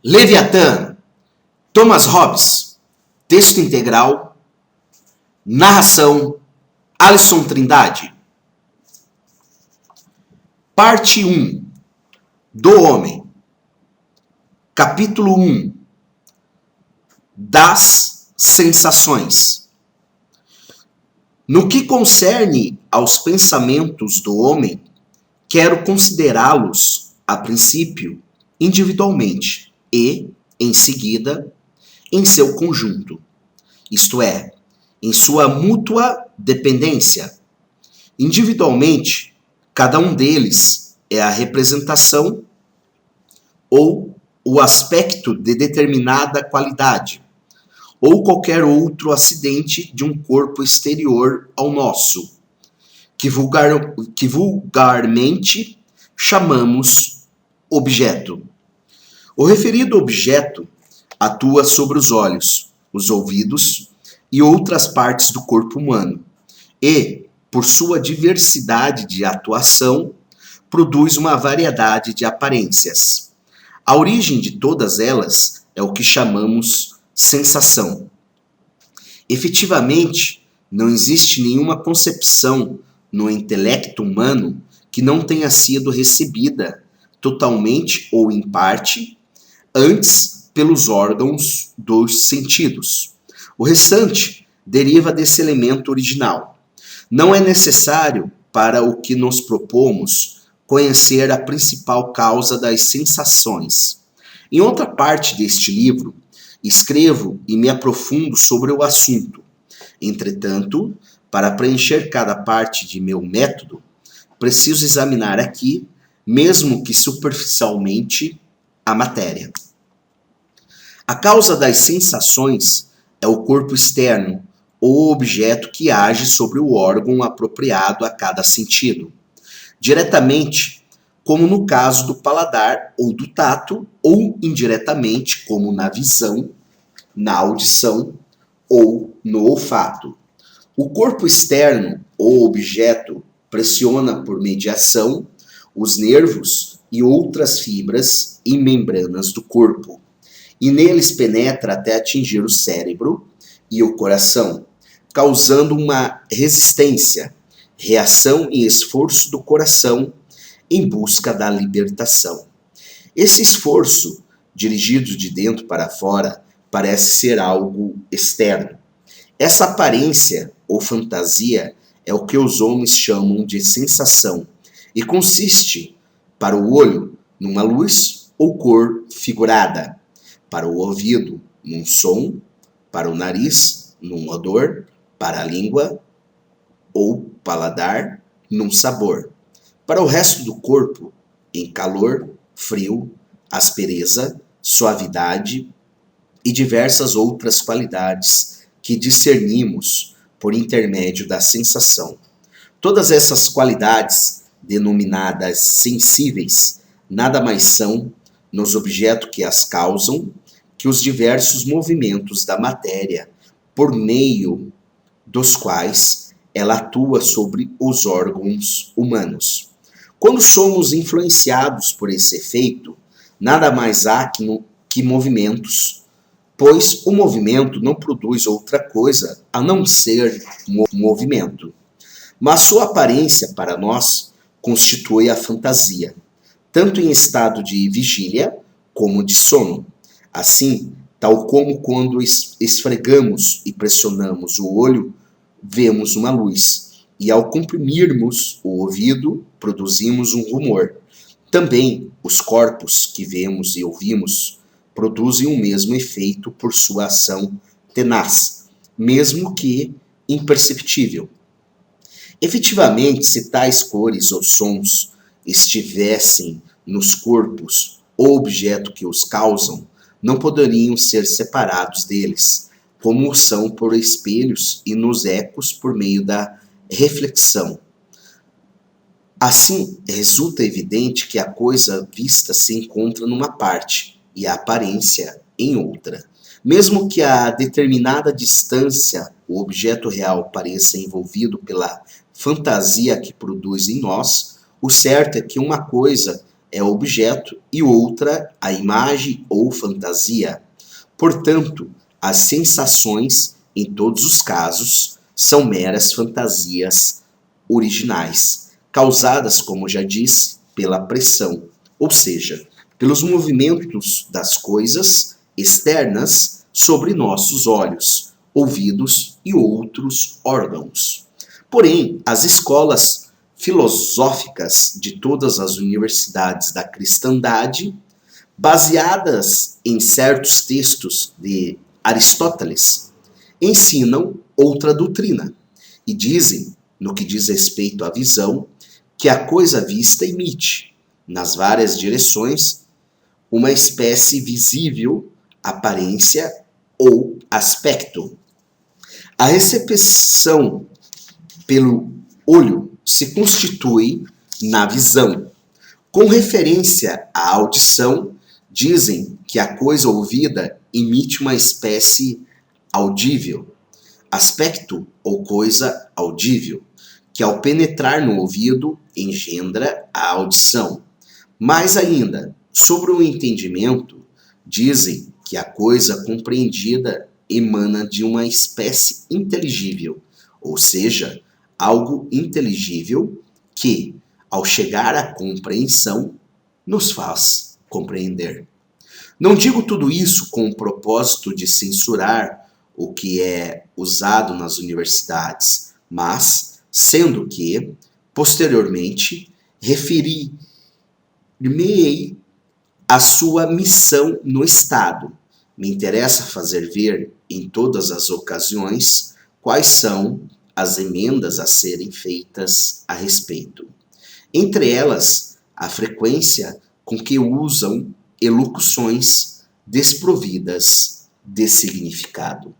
Leviatã, Thomas Hobbes, texto integral, narração, Alisson Trindade. Parte 1, do homem. Capítulo 1, das sensações. No que concerne aos pensamentos do homem, quero considerá-los, a princípio, individualmente e, em seguida, em seu conjunto, isto é, em sua mútua dependência. Individualmente, cada um deles é a representação ou o aspecto de determinada qualidade, ou qualquer outro acidente de um corpo exterior ao nosso, que vulgarmente chamamos objeto. O referido objeto atua sobre os olhos, os ouvidos e outras partes do corpo humano e, por sua diversidade de atuação, produz uma variedade de aparências. A origem de todas elas é o que chamamos sensação. Efetivamente, não existe nenhuma concepção no intelecto humano que não tenha sido recebida, totalmente ou em parte, antes pelos órgãos dos sentidos. O restante deriva desse elemento original. Não é necessário, para o que nos propomos, conhecer a principal causa das sensações. Em outra parte deste livro, escrevo e me aprofundo sobre o assunto. Entretanto, para preencher cada parte de meu método, preciso examinar aqui, mesmo que superficialmente, a matéria. A causa das sensações é o corpo externo, ou objeto que age sobre o órgão apropriado a cada sentido, diretamente, como no caso do paladar ou do tato, ou indiretamente, como na visão, na audição ou no olfato. O corpo externo, ou objeto, pressiona por mediação os nervos e outras fibras e membranas do corpo, e neles penetra até atingir o cérebro e o coração, causando uma resistência, reação e esforço do coração em busca da libertação. Esse esforço, dirigido de dentro para fora, parece ser algo externo. Essa aparência ou fantasia é o que os homens chamam de sensação e consiste, para o olho, numa luz ou cor figurada, para o ouvido, num som, para o nariz, num odor, para a língua ou paladar, num sabor, para o resto do corpo, em calor, frio, aspereza, suavidade e diversas outras qualidades que discernimos por intermédio da sensação. Todas essas qualidades, denominadas sensíveis, nada mais são, nos objetos que as causam, que os diversos movimentos da matéria, por meio dos quais ela atua sobre os órgãos humanos. Quando somos influenciados por esse efeito, nada mais há que movimentos, pois o movimento não produz outra coisa a não ser movimento. Mas sua aparência para nós constitui a fantasia, tanto em estado de vigília como de sono. Assim, tal como quando esfregamos e pressionamos o olho, vemos uma luz, e ao comprimirmos o ouvido, produzimos um rumor. Também os corpos que vemos e ouvimos produzem o mesmo efeito por sua ação tenaz, mesmo que imperceptível. Efetivamente, se tais cores ou sons estivessem nos corpos ou objeto que os causam, não poderiam ser separados deles, como são por espelhos e nos ecos por meio da reflexão. Assim, resulta evidente que a coisa vista se encontra numa parte e a aparência em outra. Mesmo que a determinada distância o objeto real pareça envolvido pela fantasia que produz em nós, o certo é que uma coisa é objeto e outra a imagem ou fantasia. Portanto, as sensações, em todos os casos, são meras fantasias originais, causadas, como já disse, pela pressão, ou seja, pelos movimentos das coisas externas sobre nossos olhos, ouvidos e outros órgãos. Porém, as escolas filosóficas de todas as universidades da cristandade, baseadas em certos textos de Aristóteles, ensinam outra doutrina e dizem, no que diz respeito à visão, que a coisa vista emite, nas várias direções, uma espécie visível, aparência ou aspecto. A recepção pelo olho se constitui na visão. Com referência à audição, dizem que a coisa ouvida emite uma espécie audível, aspecto ou coisa audível, que ao penetrar no ouvido engendra a audição. Mais ainda, sobre o entendimento, dizem que a coisa compreendida emana de uma espécie inteligível, ou seja, algo inteligível que, ao chegar à compreensão, nos faz compreender. Não digo tudo isso com o propósito de censurar o que é usado nas universidades, mas, sendo que, posteriormente, referir-me-ei à sua missão no Estado. Me interessa fazer ver, em todas as ocasiões, quais são as emendas a serem feitas a respeito. Entre elas, a frequência com que usam elocuções desprovidas de significado.